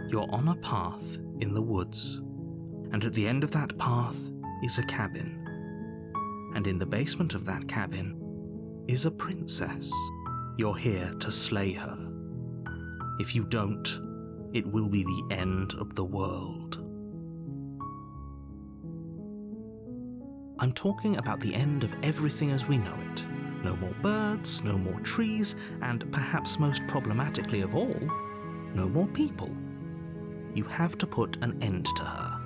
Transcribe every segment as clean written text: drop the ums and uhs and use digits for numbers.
You're on a path in the woods, and at the end of that path is a cabin. And in the basement of that cabin is a princess. You're here to slay her. If you don't, it will be the end of the world. I'm talking about the end of everything as we know it. No more birds, no more trees, and perhaps most problematically of all, no more people. You have to put an end to her.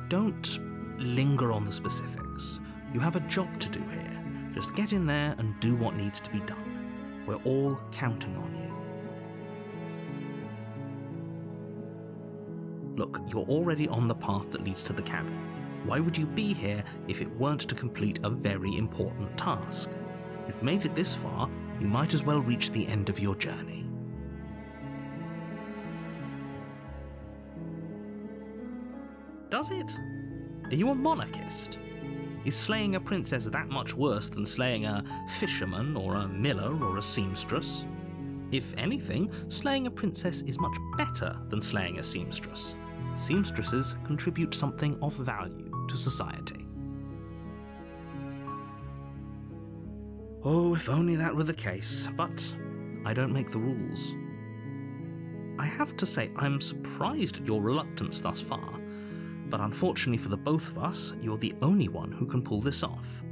Don't linger on the specifics. You have a job to do here. Just get in there and do what needs to be done. We're all counting on you. Look, you're already on the path that leads to the cabin. Why would you be here if it weren't to complete a very important task? You've made it this far, you might as well reach the end of your journey. Does it? Are you a monarchist? Is slaying a princess that much worse than slaying a fisherman or a miller or a seamstress? If anything, slaying a princess is much better than slaying a seamstress. Seamstresses contribute something of value to society. Oh, if only that were the case, but I don't make the rules. I have to say I'm surprised at your reluctance thus far, but unfortunately for the both of us, you're the only one who can pull this off.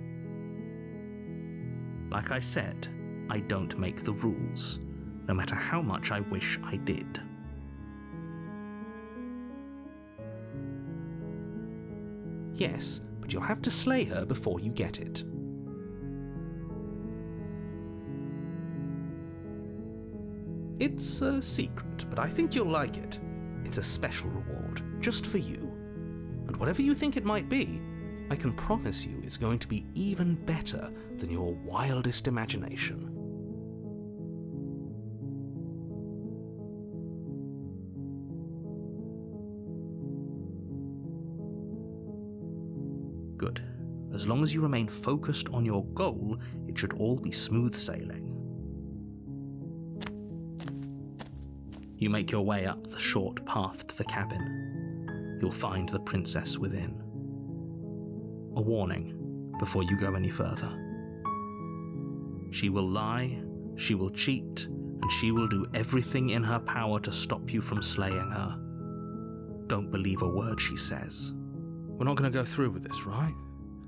Like I said, I don't make the rules, no matter how much I wish I did. Yes, but you'll have to slay her before you get it. It's a secret, but I think you'll like it. It's a special reward, just for you. And whatever you think it might be, I can promise you it's going to be even better than your wildest imagination. Good. As long as you remain focused on your goal, it should all be smooth sailing. You make your way up the short path to the cabin. You'll find the princess within. A warning before you go any further. She will lie, she will cheat, and she will do everything in her power to stop you from slaying her. Don't believe a word she says. We're not going to go through with this, right?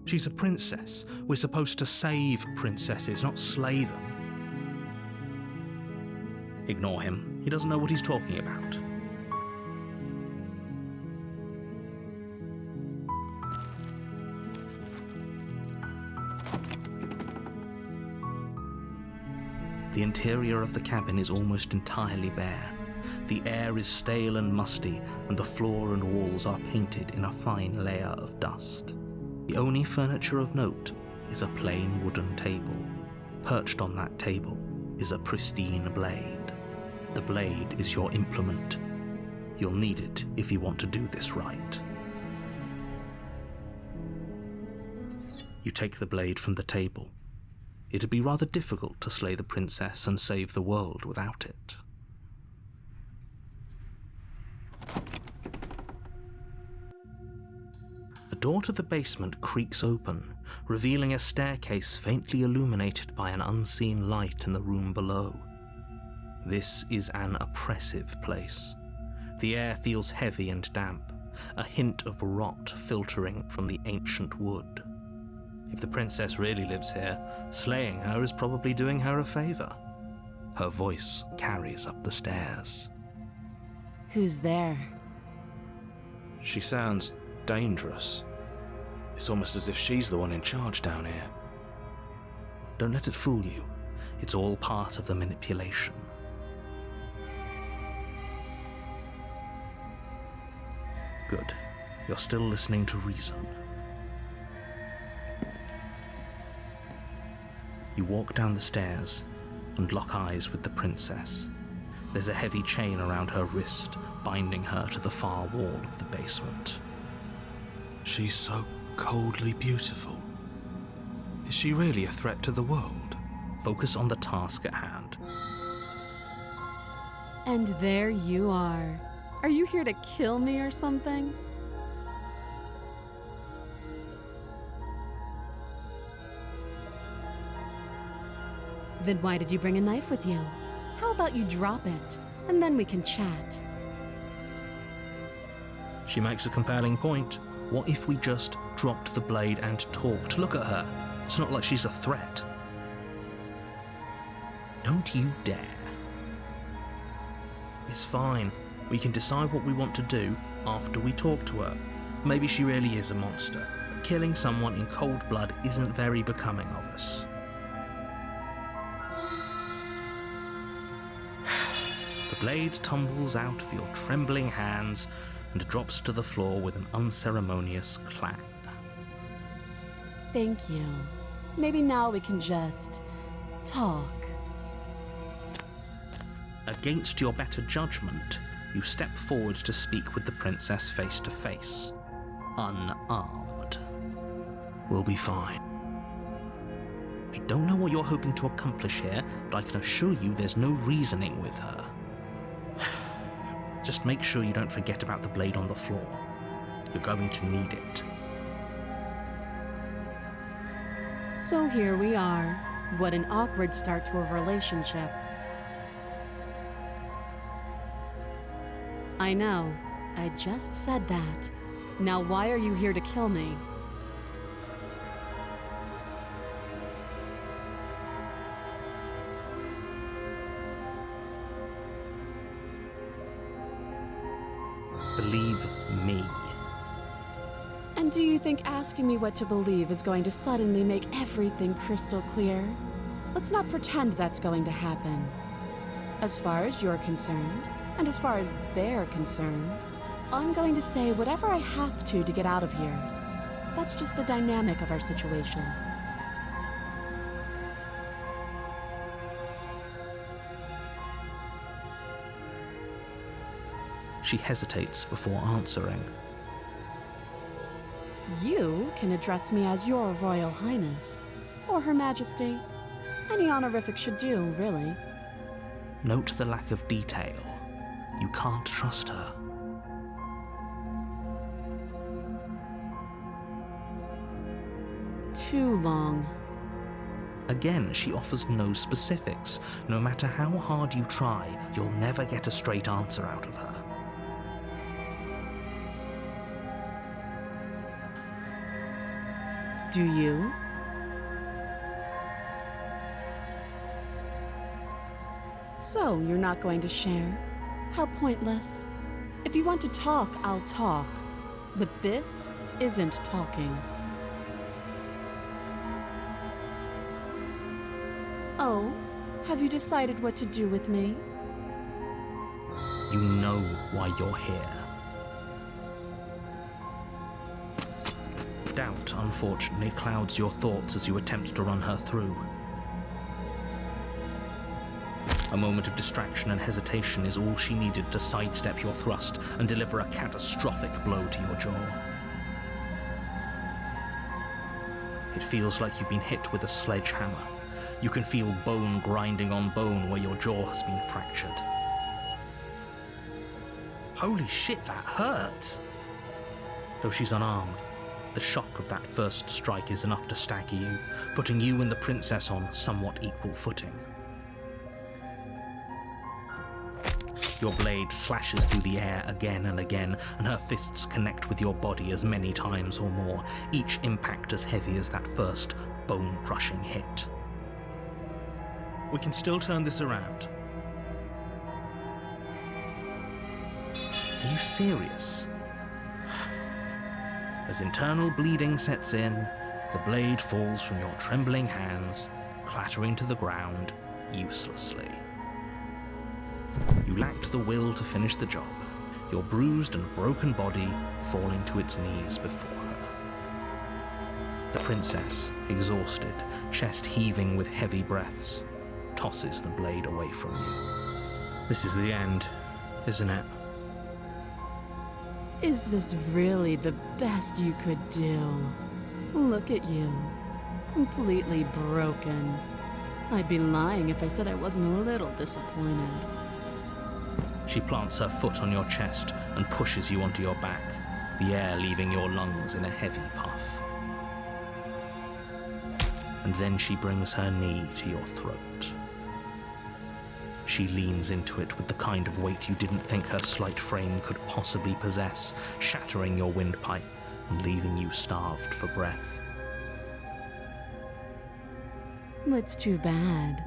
She's a princess. We're supposed to save princesses, not slay them. Ignore him. He doesn't know what he's talking about. The interior of the cabin is almost entirely bare. The air is stale and musty, and the floor and walls are painted in a fine layer of dust. The only furniture of note is a plain wooden table. Perched on that table is a pristine blade. The blade is your implement. You'll need it if you want to do this right. You take the blade from the table. It'd be rather difficult to slay the princess and save the world without it. The door to the basement creaks open, revealing a staircase faintly illuminated by an unseen light in the room below. This is an oppressive place. The air feels heavy and damp, a hint of rot filtering from the ancient wood. If the princess really lives here, slaying her is probably doing her a favor. Her voice carries up the stairs. Who's there? She sounds dangerous. It's almost as if she's the one in charge down here. Don't let it fool you. It's all part of the manipulation. Good. You're still listening to reason. You walk down the stairs and lock eyes with the princess. There's a heavy chain around her wrist, binding her to the far wall of the basement. She's so coldly beautiful. Is she really a threat to the world? Focus on the task at hand. And there you are. Are you here to kill me or something? Then why did you bring a knife with you? How about you drop it, and then we can chat? She makes a compelling point. What if we just dropped the blade and talked? Look at her. It's not like she's a threat. Don't you dare. It's fine. We can decide what we want to do after we talk to her. Maybe she really is a monster. Killing someone in cold blood isn't very becoming of us. The blade tumbles out of your trembling hands and drops to the floor with an unceremonious clang. Thank you. Maybe now we can just talk. Against your better judgment, you step forward to speak with the princess face to face, unarmed. We'll be fine. I don't know what you're hoping to accomplish here, but I can assure you there's no reasoning with her. Just make sure you don't forget about the blade on the floor. You're going to need it. So here we are. What an awkward start to a relationship. I know. I just said that. Now why are you here to kill me? Believe me. And do you think asking me what to believe is going to suddenly make everything crystal clear? Let's not pretend that's going to happen. As far as you're concerned, and as far as they're concerned, I'm going to say whatever I have to get out of here. That's just the dynamic of our situation. She hesitates before answering. You can address me as Your Royal Highness, or Her Majesty. Any honorific should do, really. Note the lack of detail. You can't trust her. Too long. Again, she offers no specifics. No matter how hard you try, you'll never get a straight answer out of her. Do you? So, you're not going to share? How pointless. If you want to talk, I'll talk. But this isn't talking. Oh, have you decided what to do with me? You know why you're here. Doubt, unfortunately, clouds your thoughts as you attempt to run her through. A moment of distraction and hesitation is all she needed to sidestep your thrust and deliver a catastrophic blow to your jaw. It feels like you've been hit with a sledgehammer. You can feel bone grinding on bone where your jaw has been fractured. Holy shit, that hurts! Though she's unarmed, the shock of that first strike is enough to stagger you, putting you and the princess on somewhat equal footing. Your blade slashes through the air again and again, and her fists connect with your body as many times or more, each impact as heavy as that first bone-crushing hit. We can still turn this around. Are you serious? As internal bleeding sets in, the blade falls from your trembling hands, clattering to the ground uselessly. You lacked the will to finish the job, your bruised and broken body falling to its knees before her. The princess, exhausted, chest heaving with heavy breaths, tosses the blade away from you. This is the end, isn't it? Is this really the best you could do? Look at you. Completely broken. I'd be lying if I said I wasn't a little disappointed. She plants her foot on your chest and pushes you onto your back, the air leaving your lungs in a heavy puff. And then she brings her knee to your throat. She leans into it with the kind of weight you didn't think her slight frame could possibly possess, shattering your windpipe and leaving you starved for breath. It's too bad.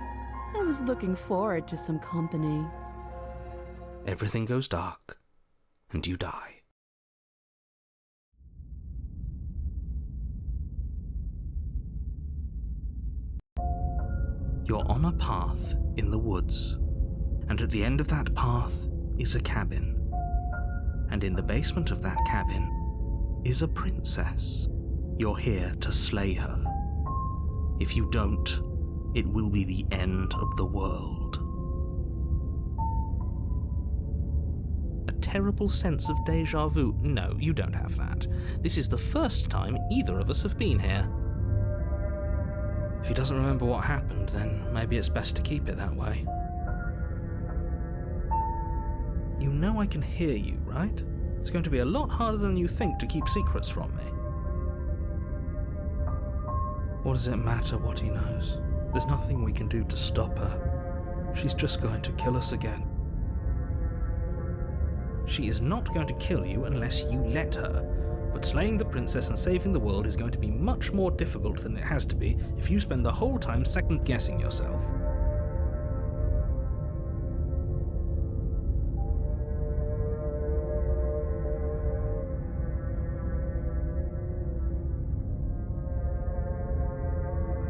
I was looking forward to some company. Everything goes dark, and you die. You're on a path in the woods, and at the end of that path is a cabin. And in the basement of that cabin is a princess. You're here to slay her. If you don't, it will be the end of the world. A terrible sense of déjà vu. No, you don't have that. This is the first time either of us have been here. If he doesn't remember what happened, then maybe it's best to keep it that way. You know I can hear you, right? It's going to be a lot harder than you think to keep secrets from me. What does it matter what he knows? There's nothing we can do to stop her. She's just going to kill us again. She is not going to kill you unless you let her, but slaying the princess and saving the world is going to be much more difficult than it has to be if you spend the whole time second-guessing yourself.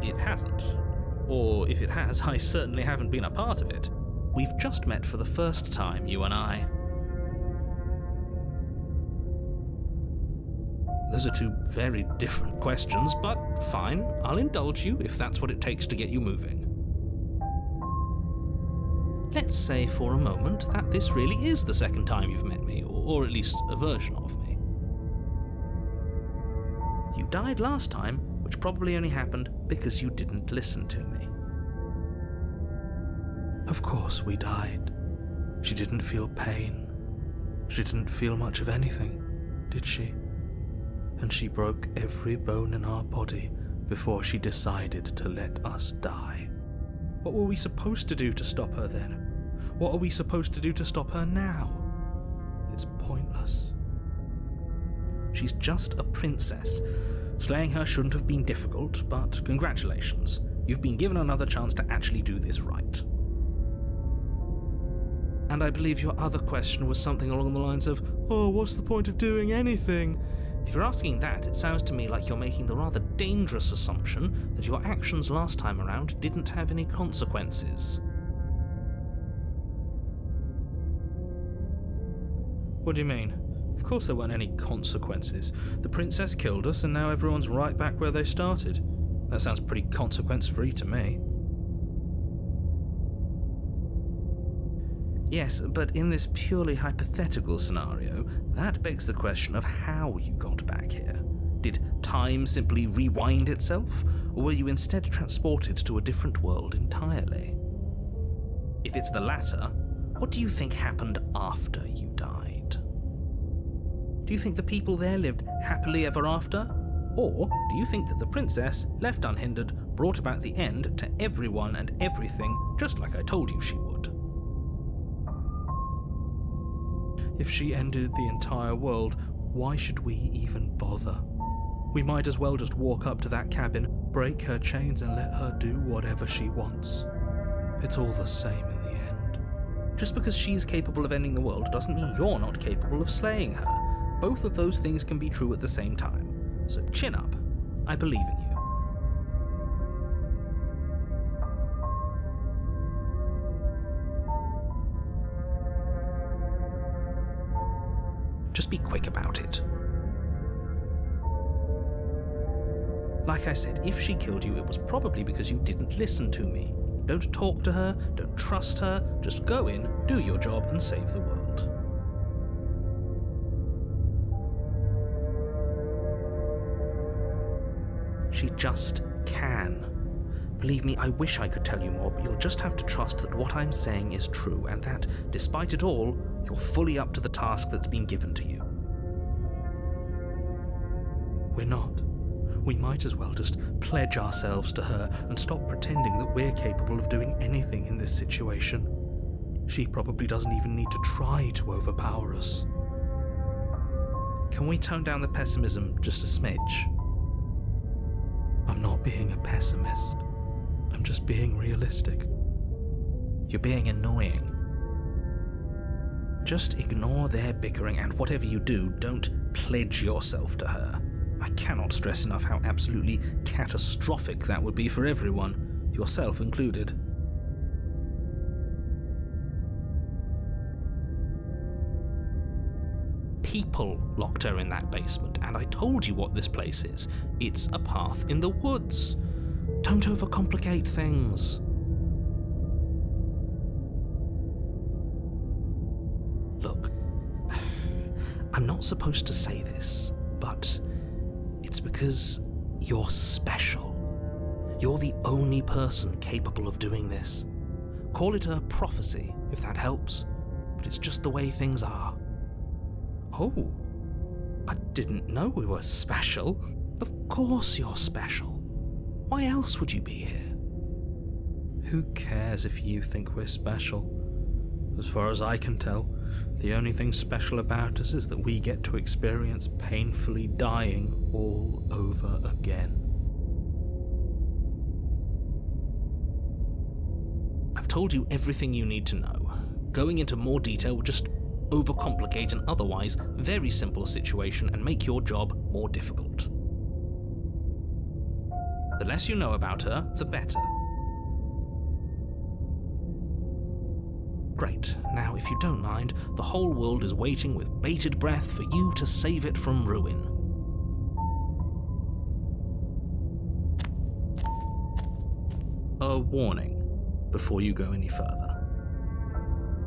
It hasn't. Or if it has, I certainly haven't been a part of it. We've just met for the first time, you and I. Those are two very different questions, but fine, I'll indulge you if that's what it takes to get you moving. Let's say for a moment that this really is the second time you've met me, or at least a version of me. You died last time, which probably only happened because you didn't listen to me. Of course we died. She didn't feel pain. She didn't feel much of anything, did she? And she broke every bone in our body before she decided to let us die. What were we supposed to do to stop her then? What are we supposed to do to stop her now? It's pointless. She's just a princess. Slaying her shouldn't have been difficult, but congratulations. You've been given another chance to actually do this right. And I believe your other question was something along the lines of, oh, what's the point of doing anything? If you're asking that, it sounds to me like you're making the rather dangerous assumption that your actions last time around didn't have any consequences. What do you mean? Of course there weren't any consequences. The princess killed us and now everyone's right back where they started. That sounds pretty consequence-free to me. Yes, but in this purely hypothetical scenario, that begs the question of how you got back here. Did time simply rewind itself, or were you instead transported to a different world entirely? If it's the latter, what do you think happened after you died? Do you think the people there lived happily ever after? Or do you think that the princess, left unhindered, brought about the end to everyone and everything, just like I told you she would? If she ended the entire world, why should we even bother? We might as well just walk up to that cabin, break her chains and let her do whatever she wants. It's all the same in the end. Just because she's capable of ending the world doesn't mean you're not capable of slaying her. Both of those things can be true at the same time. So chin up. I believe in you. Just be quick about it. Like I said, if she killed you, it was probably because you didn't listen to me. Don't talk to her, don't trust her, just go in, do your job, and save the world. She just can. Believe me, I wish I could tell you more, but you'll just have to trust that what I'm saying is true, and that, despite it all, you're fully up to the task that's been given to you. We're not. We might as well just pledge ourselves to her and stop pretending that we're capable of doing anything in this situation. She probably doesn't even need to try to overpower us. Can we tone down the pessimism just a smidge? I'm not being a pessimist. I'm just being realistic. You're being annoying. Just ignore their bickering, and whatever you do, don't pledge yourself to her. I cannot stress enough how absolutely catastrophic that would be for everyone, yourself included. People locked her in that basement, and I told you what this place is. It's a path in the woods. Don't overcomplicate things. Look, I'm not supposed to say this, but it's because you're special. You're the only person capable of doing this. Call it a prophecy, if that helps, but it's just the way things are. Oh, I didn't know we were special. Of course you're special. Why else would you be here? Who cares if you think we're special? As far as I can tell, the only thing special about us is that we get to experience painfully dying all over again. I've told you everything you need to know. Going into more detail would just overcomplicate an otherwise very simple situation and make your job more difficult. The less you know about her, the better. Great. Now, if you don't mind, the whole world is waiting with bated breath for you to save it from ruin. A warning before you go any further.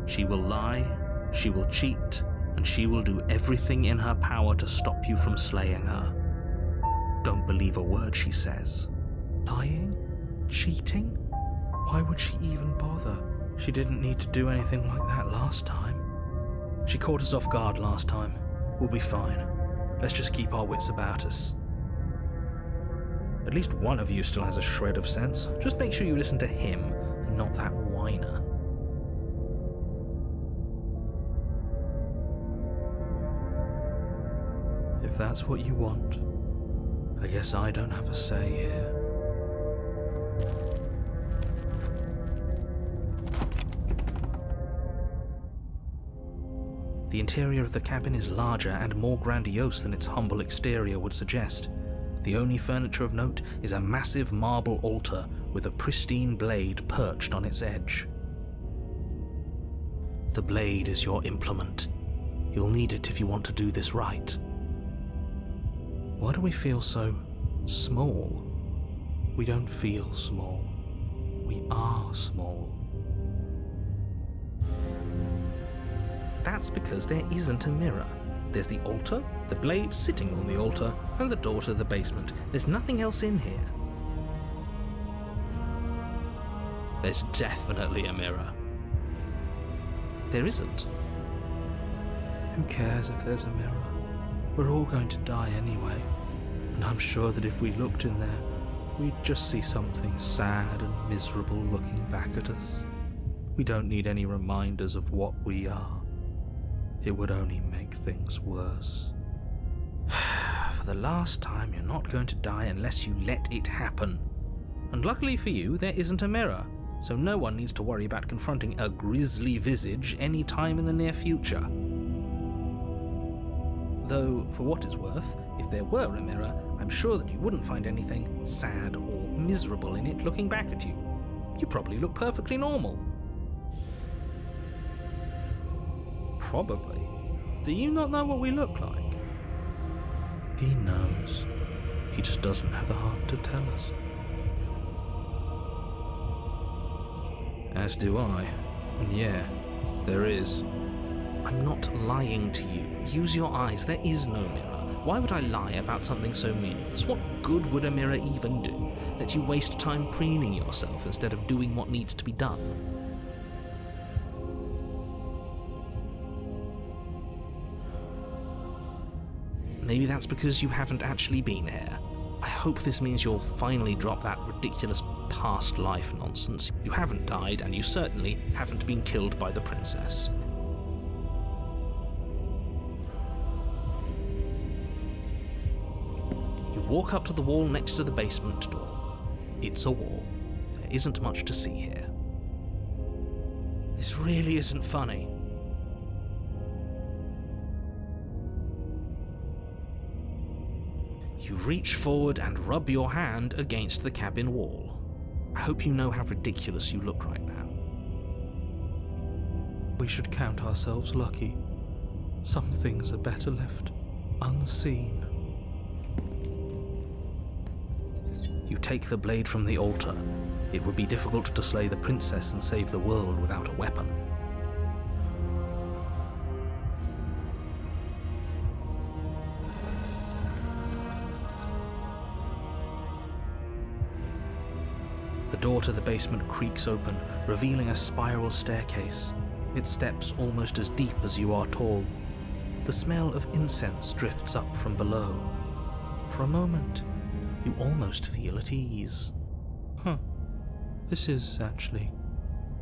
She will lie, she will cheat, and she will do everything in her power to stop you from slaying her. Don't believe a word she says. Lying? Cheating? Why would she even bother? She didn't need to do anything like that last time. She caught us off guard last time. We'll be fine. Let's just keep our wits about us. At least one of you still has a shred of sense. Just make sure you listen to him and not that whiner. If that's what you want, I guess I don't have a say here. The interior of the cabin is larger and more grandiose than its humble exterior would suggest. The only furniture of note is a massive marble altar with a pristine blade perched on its edge. The blade is your implement. You'll need it if you want to do this right. Why do we feel so small? We don't feel small. We are small. That's because there isn't a mirror. There's the altar, the blade sitting on the altar, and the door to the basement. There's nothing else in here. There's definitely a mirror. There isn't. Who cares if there's a mirror? We're all going to die anyway, and I'm sure that if we looked in there, we'd just see something sad and miserable looking back at us. We don't need any reminders of what we are. It would only make things worse. For the last time, you're not going to die unless you let it happen. And luckily for you, there isn't a mirror, so no one needs to worry about confronting a grisly visage any time in the near future. Though, for what it's worth, if there were a mirror, I'm sure that you wouldn't find anything sad or miserable in it looking back at you. You probably look perfectly normal. Probably. Do you not know what we look like? He knows. He just doesn't have the heart to tell us. As do I. And yeah, there is. I'm not lying to you. Use your eyes. There is no mirror. Why would I lie about something so meaningless? What good would a mirror even do? Let you waste time preening yourself instead of doing what needs to be done? Maybe that's because you haven't actually been here. I hope this means you'll finally drop that ridiculous past life nonsense. You haven't died, and you certainly haven't been killed by the princess. You walk up to the wall next to the basement door. It's a wall. There isn't much to see here. This really isn't funny. You reach forward and rub your hand against the cabin wall. I hope you know how ridiculous you look right now. We should count ourselves lucky. Some things are better left unseen. You take the blade from the altar. It would be difficult to slay the princess and save the world without a weapon. The door to the basement creaks open, revealing a spiral staircase, its steps almost as deep as you are tall. The smell of incense drifts up from below. For a moment, you almost feel at ease. This is actually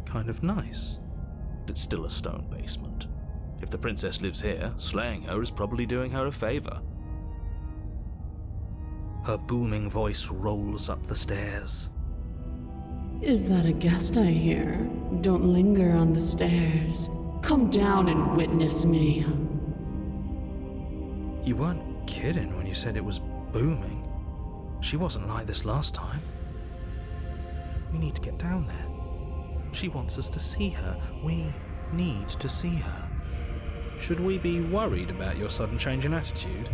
kind of nice. It's still a stone basement. If the princess lives here, slaying her is probably doing her a favor. Her booming voice rolls up the stairs. Is that a guest I hear? Don't linger on the stairs. Come down and witness me. You weren't kidding when you said it was booming. She wasn't like this last time. We need to get down there. She wants us to see her. We need to see her. Should we be worried about your sudden change in attitude?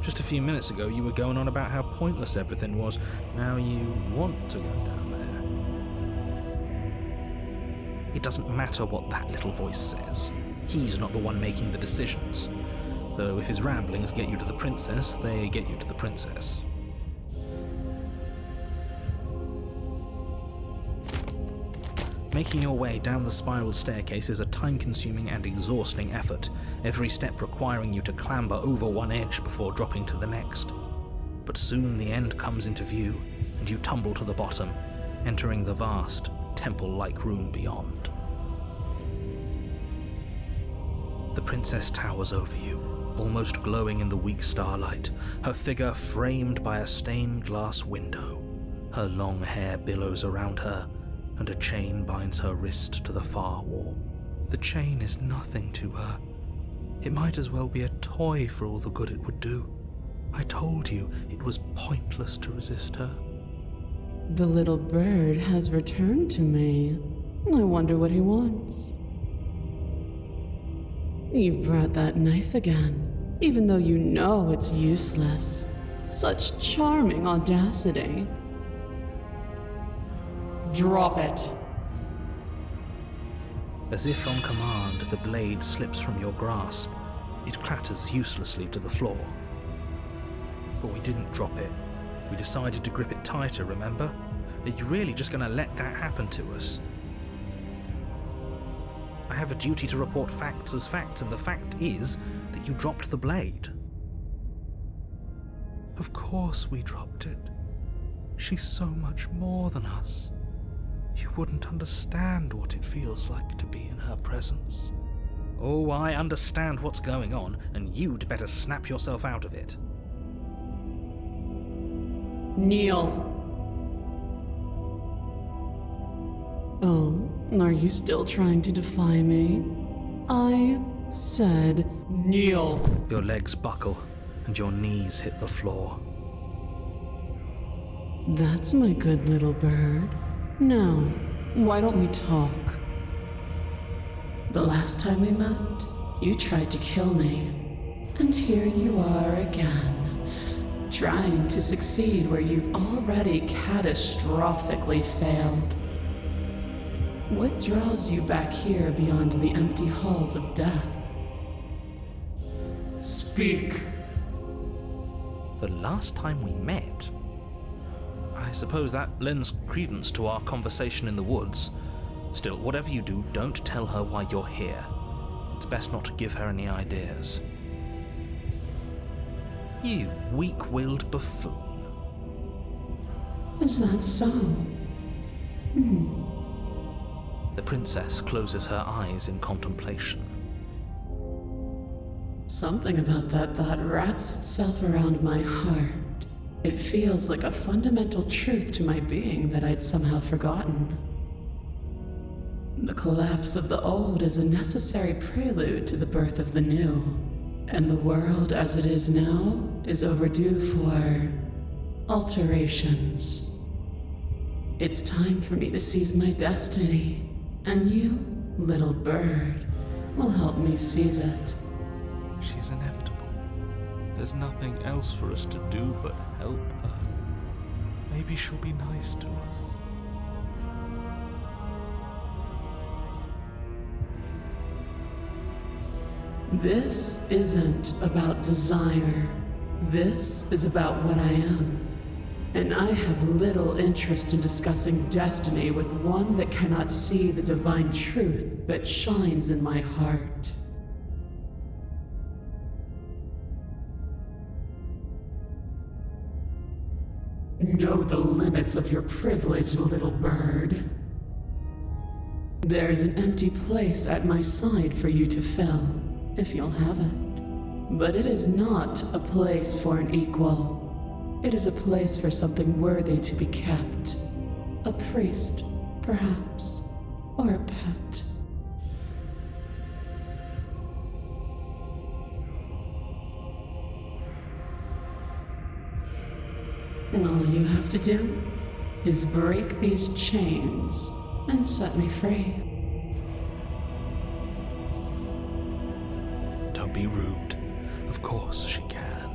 Just a few minutes ago you were going on about how pointless everything was. Now you want to go down there. It doesn't matter what that little voice says. He's not the one making the decisions. Though if his ramblings get you to the princess, they get you to the princess. Making your way down the spiral staircase is a time-consuming and exhausting effort, every step requiring you to clamber over one edge before dropping to the next. But soon the end comes into view, and you tumble to the bottom, entering the vast, temple-like room beyond. The princess towers over you, almost glowing in the weak starlight, her figure framed by a stained glass window. Her long hair billows around her, and a chain binds her wrist to the far wall. The chain is nothing to her. It might as well be a toy for all the good it would do. I told you it was pointless to resist her. The little bird has returned to me. I wonder what he wants. You've brought that knife again, even though you know it's useless. Such charming audacity. Drop it. As if on command, the blade slips from your grasp. It clatters uselessly to the floor. But we didn't drop it. We decided to grip it tighter, remember? Are you really just going to let that happen to us? I have a duty to report facts as facts, and the fact is that you dropped the blade. Of course we dropped it. She's so much more than us. You wouldn't understand what it feels like to be in her presence. Oh, I understand what's going on, and you'd better snap yourself out of it. Kneel. Oh, are you still trying to defy me? I said kneel. Your legs buckle, and your knees hit the floor. That's my good little bird. Now, why don't we talk? The last time we met, you tried to kill me. And here you are again, trying to succeed where you've already catastrophically failed. What draws you back here beyond the empty halls of death? Speak. The last time we met, I suppose that lends credence to our conversation in the woods. Still, whatever you do, don't tell her why you're here. It's best not to give her any ideas. You weak-willed buffoon. Is that so? The princess closes her eyes in contemplation. Something about that thought wraps itself around my heart. It feels like a fundamental truth to my being that I'd somehow forgotten. The collapse of the old is a necessary prelude to the birth of the new, and the world as it is now is overdue for alterations. It's time for me to seize my destiny, and you, little bird, will help me seize it. She's inevitable. There's nothing else for us to do but help her. Maybe she'll be nice to us. This isn't about desire. This is about what I am. And I have little interest in discussing destiny with one that cannot see the divine truth that shines in my heart. Know the limits of your privilege, little bird. There's an empty place at my side for you to fill, if you'll have it. But it is not a place for an equal. It is a place for something worthy to be kept. A priest, perhaps, or a pet. All you have to do is break these chains and set me free. Don't be rude. Of course she can.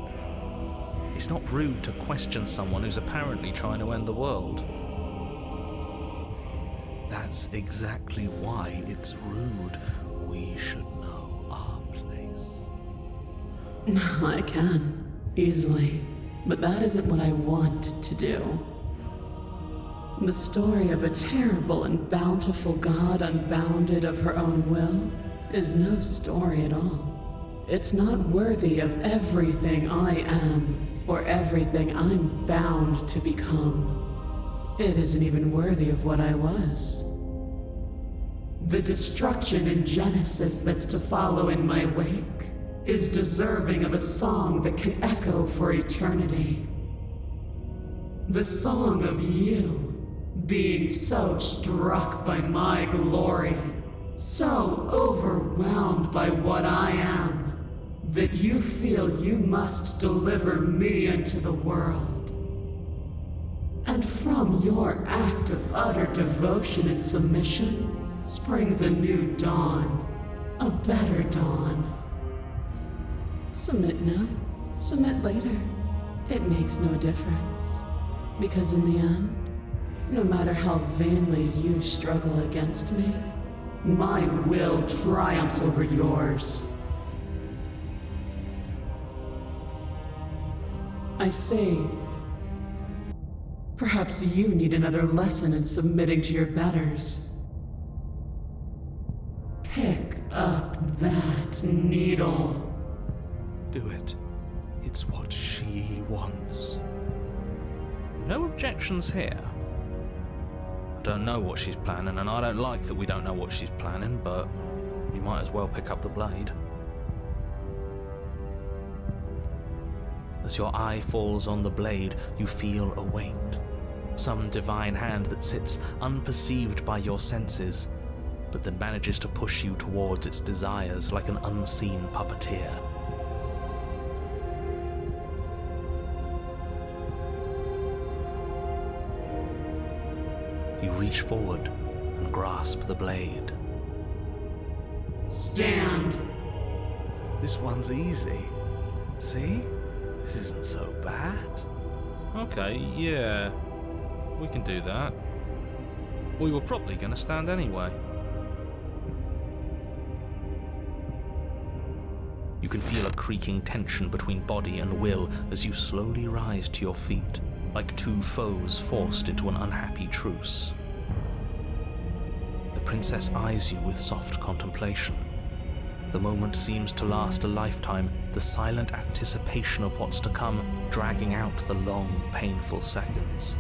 It's not rude to question someone who's apparently trying to end the world. That's exactly why it's rude. We should know our place. I can, easily. But that isn't what I want to do. The story of a terrible and bountiful god unbounded of her own will is no story at all. It's not worthy of everything I am, or everything I'm bound to become. It isn't even worthy of what I was. The destruction in Genesis that's to follow in my wake is deserving of a song that can echo for eternity. The song of you, being so struck by my glory, so overwhelmed by what I am, that you feel you must deliver me into the world. And from your act of utter devotion and submission springs a new dawn, a better dawn. Submit now, submit later. It makes no difference. Because in the end, no matter how vainly you struggle against me, my will triumphs over yours. I say, perhaps you need another lesson in submitting to your betters. Pick up that needle. Do it. It's what she wants. No objections here. I don't know what she's planning, and I don't like that we don't know what she's planning, but we might as well pick up the blade. As your eye falls on the blade, you feel a weight. Some divine hand that sits unperceived by your senses, but that manages to push you towards its desires like an unseen puppeteer. You reach forward and grasp the blade. Stand. This one's easy. See? This isn't so bad. Okay, yeah. We can do that. We were probably going to stand anyway. You can feel a creaking tension between body and will as you slowly rise to your feet. like two foes forced into an unhappy truce. The princess eyes you with soft contemplation. The moment seems to last a lifetime, the silent anticipation of what's to come dragging out the long, painful seconds.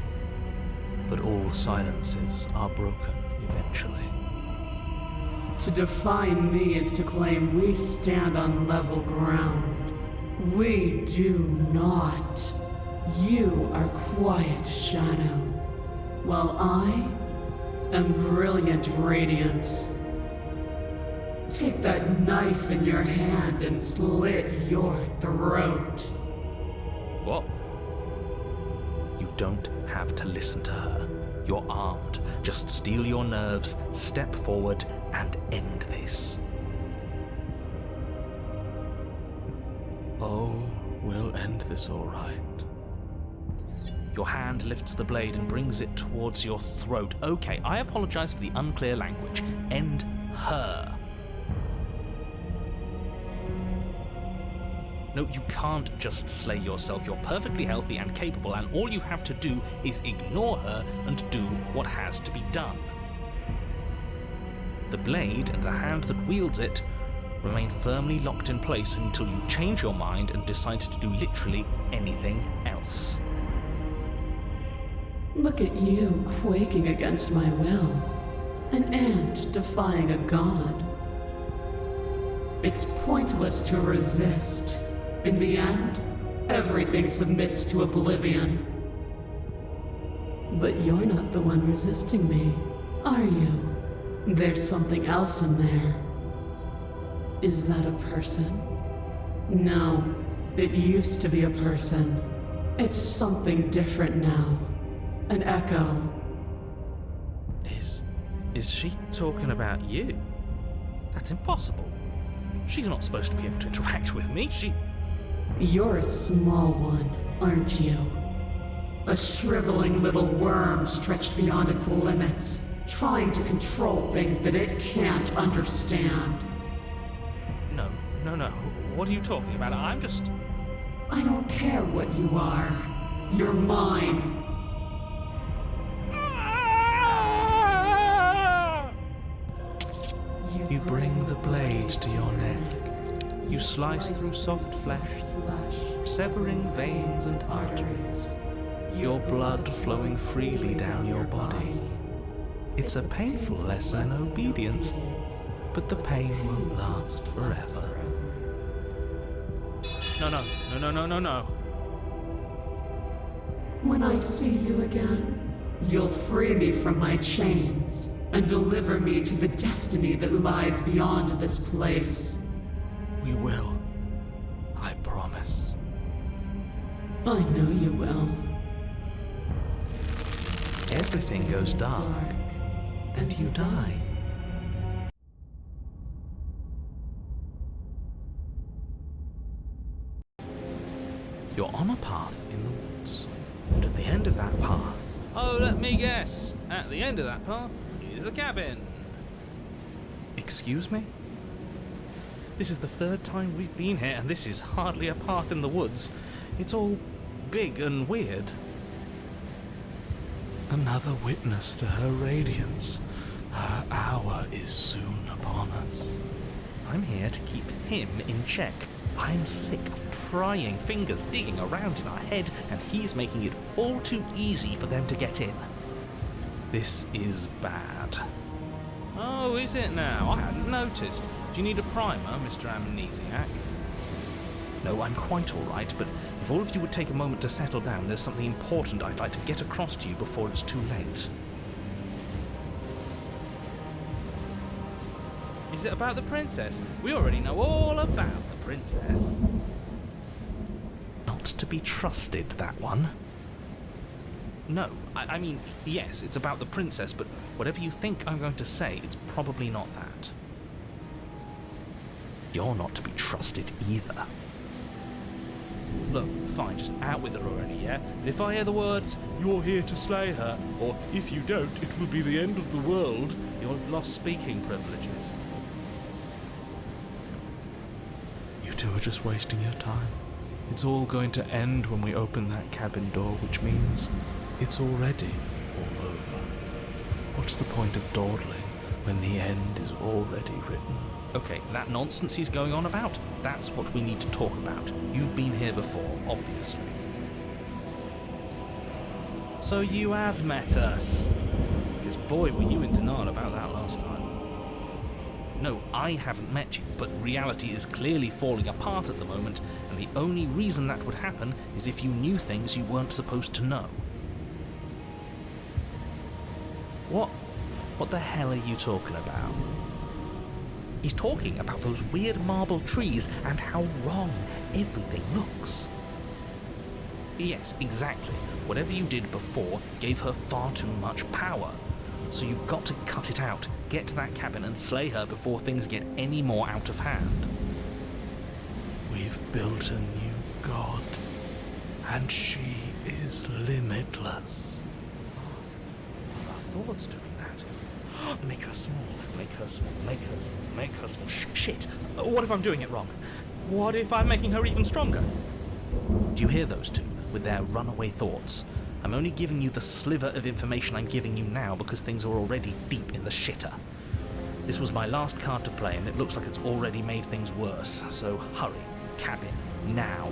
But all silences are broken eventually. To define me is to claim we stand on level ground. We do not. You are quiet shadow, while I am brilliant radiance. Take that knife in your hand and slit your throat. What? You don't have to listen to her. You're armed. Just steel your nerves, step forward, and end this. Oh, we'll end this all right. Your hand lifts the blade and brings it towards your throat. Okay, I apologize for the unclear language. End her. No, you can't just slay yourself. You're perfectly healthy and capable, and all you have to do is ignore her and do what has to be done. The blade and the hand that wields it remain firmly locked in place until you change your mind and decide to do literally anything else. Look at you quaking against my will. An ant defying a god. It's pointless to resist. In the end, everything submits to oblivion. But you're not the one resisting me, are you? There's something else in there. Is that a person? No, it used to be a person. It's something different now. An echo. Is she talking about you? That's impossible. She's not supposed to be able to interact with me. You're a small one, aren't you? A shriveling little worm stretched beyond its limits, trying to control things that it can't understand. No. What are you talking about? I don't care what you are. You're mine. You bring the blade to your neck. You slice through soft flesh, severing veins and arteries, your blood flowing freely down your body. It's a painful lesson in obedience, but the pain won't last forever. No. When I see you again, you'll free me from my chains and deliver me to the destiny that lies beyond this place. We will. I promise. I know you will. Everything goes dark, and you die. You're on a path in the woods, and at the end of that path... Oh, let me guess. At the end of that path is a cabin. Excuse me? This is the third time we've been here, and this is hardly a path in the woods. It's all big and weird. Another witness to her radiance. Her hour is soon upon us. I'm here to keep him in check. I'm sick of prying fingers digging around in our head, and he's making it all too easy for them to get in. This is bad. Oh, is it now? I hadn't noticed. Do you need a primer, Mr. Amnesiac? No, I'm quite all right, but if all of you would take a moment to settle down, there's something important I'd like to get across to you before it's too late. Is it about the princess? We already know all about the princess. Not to be trusted, that one. No, I mean, yes, it's about the princess, but whatever you think I'm going to say, it's probably not that. You're not to be trusted either. Look, fine, just out with her already, yeah? If I hear the words, "You're here to slay her," or "If you don't, it will be the end of the world," you'll have lost speaking privileges. You two are just wasting your time. It's all going to end when we open that cabin door, which means it's already all over. What's the point of dawdling when the end is already written? Okay, that nonsense he's going on about, that's what we need to talk about. You've been here before, obviously. So you have met us. Because boy, were you in denial about that last time. No, I haven't met you, but reality is clearly falling apart at the moment, and the only reason that would happen is if you knew things you weren't supposed to know. What the hell are you talking about? He's talking about those weird marble trees and how wrong everything looks. Yes, exactly. Whatever you did before gave her far too much power. So you've got to cut it out, get to that cabin and slay her before things get any more out of hand. We've built a new god, and she is limitless. Our thoughts doing that. Make her small, make her small, make her small, make her small. Shit! What if I'm doing it wrong? What if I'm making her even stronger? Do you hear those two with their runaway thoughts? I'm only giving you the sliver of information I'm giving you now because things are already deep in the shitter. This was my last card to play and it looks like it's already made things worse, so hurry, cabin, now.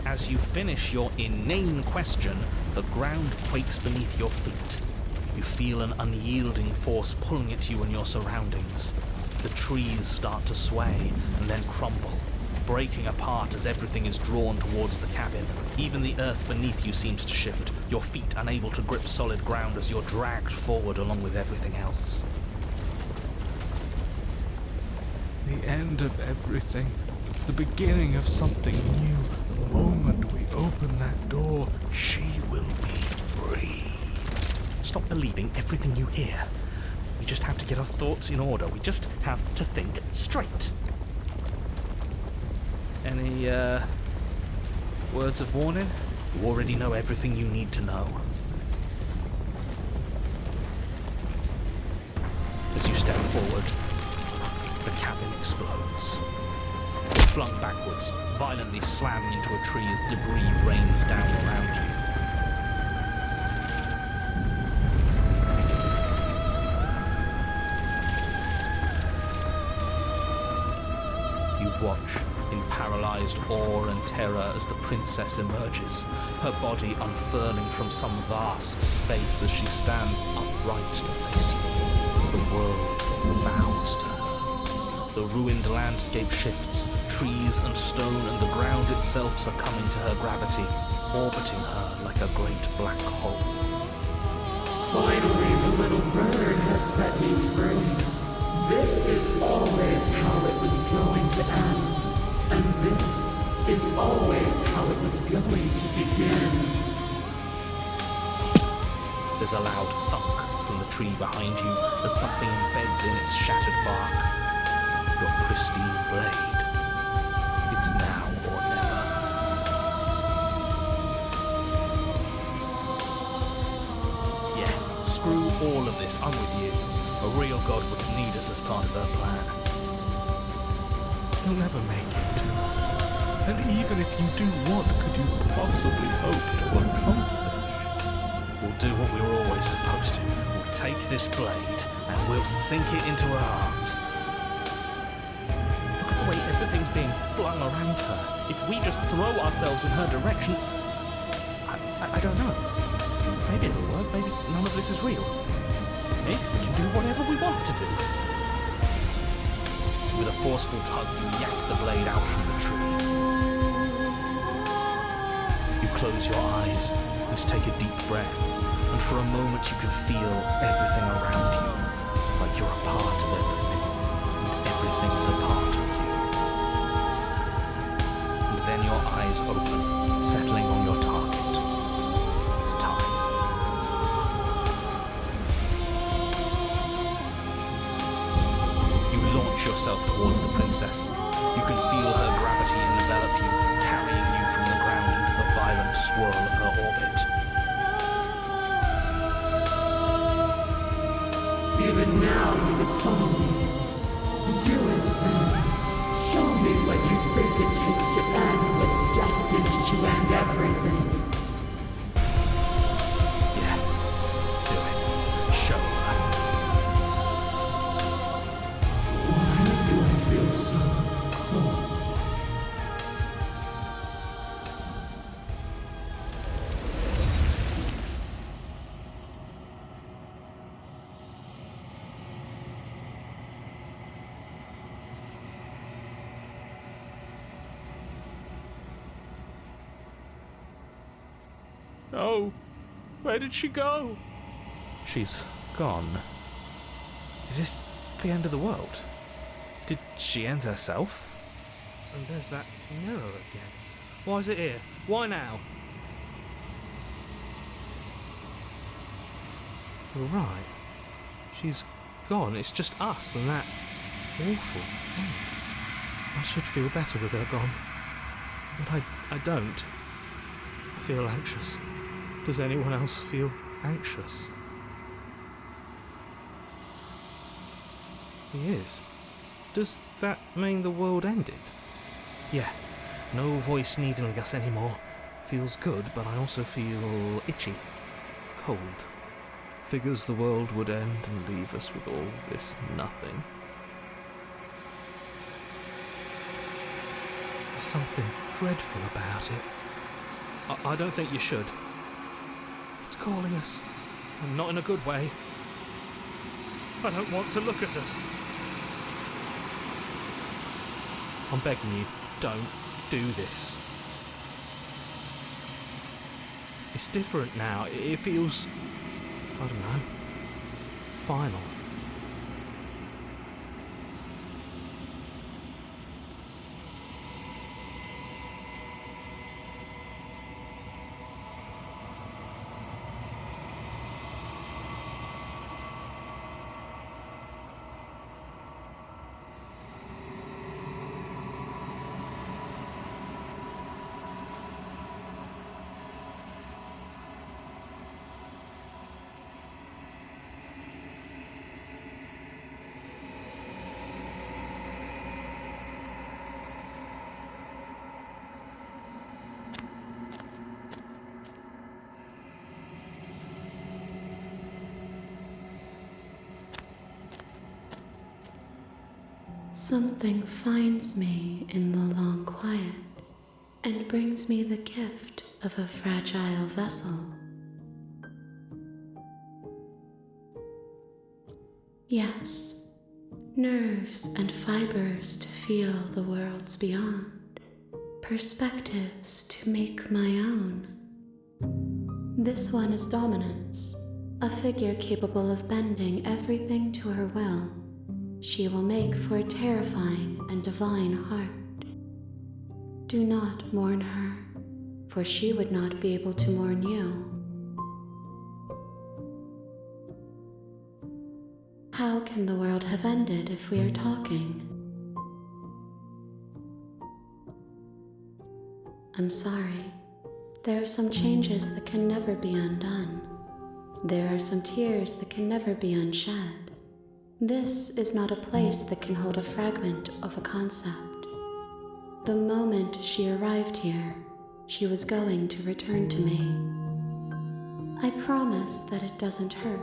As you finish your inane question, the ground quakes beneath your feet. You feel an unyielding force pulling at you and your surroundings. The trees start to sway and then crumble, breaking apart as everything is drawn towards the cabin. Even the earth beneath you seems to shift, your feet unable to grip solid ground as you're dragged forward along with everything else. The end of everything, the beginning of something new. The moment we open that door, she will be free. Stop believing everything you hear. We just have to get our thoughts in order. We just have to think straight. Any, words of warning? You already know everything you need to know. As you step forward, the cabin explodes. You're flung backwards, violently slamming into a tree as debris rains down around you. Watch in paralyzed awe and terror as the princess emerges, her body unfurling from some vast space as she stands upright to face you. The world bows to her. The ruined landscape shifts, trees and stone and the ground itself succumbing to her gravity, orbiting her like a great black hole. Finally, the little bird has set me free. This is always how it was going to end, and this is always how it was going to begin. There's a loud thunk from the tree behind you as something embeds in its shattered bark. Your pristine blade. It's now or never. Yeah, screw all of this, I'm with you. A real god wouldn't need us as part of her plan. You'll never make it. And even if you do, what could you possibly hope to accomplish? We'll do what we were always supposed to. We'll take this blade and we'll sink it into her heart. Look at the way everything's being flung around her. If we just throw ourselves in her direction... I don't know. Maybe it'll work. Maybe none of this is real. We can do whatever we want to do. With a forceful tug, you yank the blade out from the tree. You close your eyes and take a deep breath, and for a moment you can feel everything around you, like you're a part of everything, and everything is a part of you. And then your eyes open, settling on your target. It's time. Yourself towards the princess. You can feel her gravity envelop you, carrying you from the ground into the violent swirl of her orbit. Even now you defy me. Do it then. Show me what you think it takes to end what's destined to end everything. Yeah, do it. Show her. Why do I feel so cold? Oh, where did she go? She's gone. Is this the end of the world? Did she end herself? And there's that mirror again. Why is it here? Why now? You're right. She's gone. It's just us and that awful thing. I should feel better with her gone. But I don't. I feel anxious. Does anyone else feel anxious? He is. Does that mean the world ended? Yeah. No voice needling us anymore. Feels good, but I also feel itchy. Cold. Figures the world would end and leave us with all this nothing. There's something dreadful about it. I don't think you should. It's calling us, and not in a good way. I don't want to look at us. I'm begging you, don't do this. It's different now. It feels, I don't know, final. Something finds me in the long quiet and brings me the gift of a fragile vessel. Yes, nerves and fibers to feel the worlds beyond, perspectives to make my own. This one is dominance, a figure capable of bending everything to her will. She will make for a terrifying and divine heart. Do not mourn her, for she would not be able to mourn you. How can the world have ended if we are talking? I'm sorry. There are some changes that can never be undone. There are some tears that can never be unshed. This is not a place that can hold a fragment of a concept. The moment she arrived here, she was going to return to me. I promise that it doesn't hurt.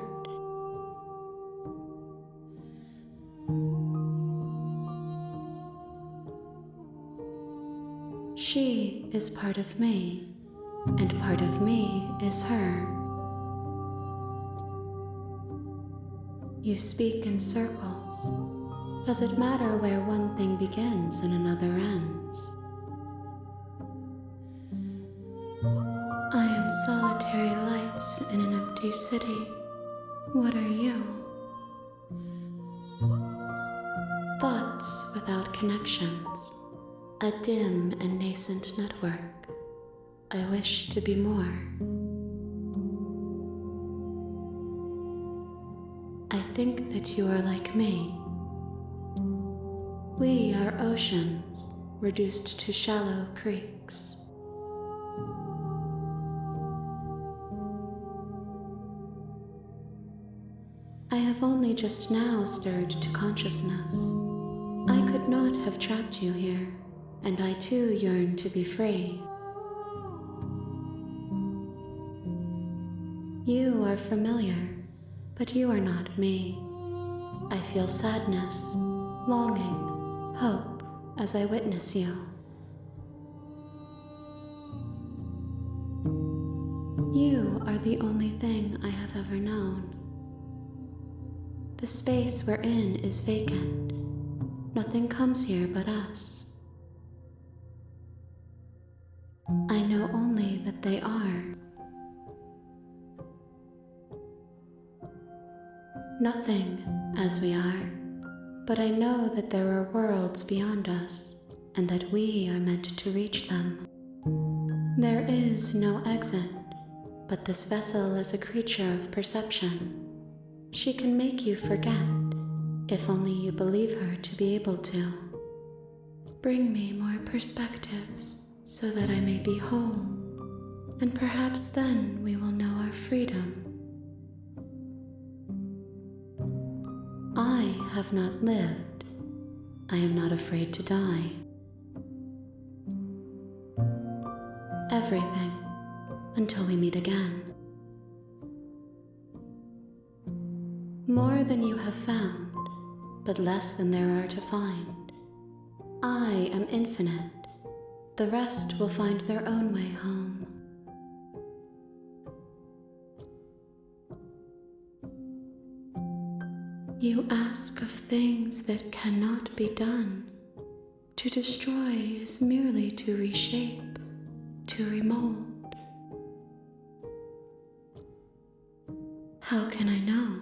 She is part of me, and part of me is her. You speak in circles. Does it matter where one thing begins and another ends? I am solitary lights in an empty city. What are you? Thoughts without connections. A dim and nascent network. I wish to be more. I think that you are like me. We are oceans, reduced to shallow creeks. I have only just now stirred to consciousness. I could not have trapped you here, and I too yearn to be free. You are familiar, but you are not me. I feel sadness, longing, hope as I witness you. You are the only thing I have ever known. The space we're in is vacant. Nothing comes here but us. I know only that they are. Nothing as we are, but I know that there are worlds beyond us, and that we are meant to reach them. There is no exit, but this vessel is a creature of perception. She can make you forget, if only you believe her to be able to. Bring me more perspectives, so that I may be whole, and perhaps then we will know our freedom. I have not lived. I am not afraid to die. Everything, until we meet again. More than you have found, but less than there are to find. I am infinite. The rest will find their own way home. You ask of things that cannot be done. To destroy is merely to reshape, to remold. How can I know?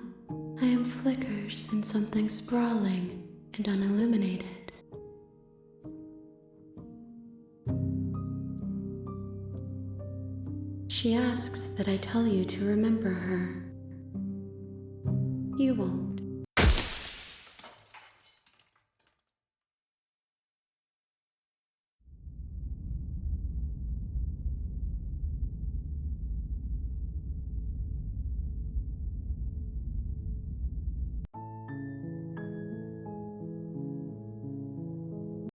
I am flickers in something sprawling and unilluminated. She asks that I tell you to remember her. You won't.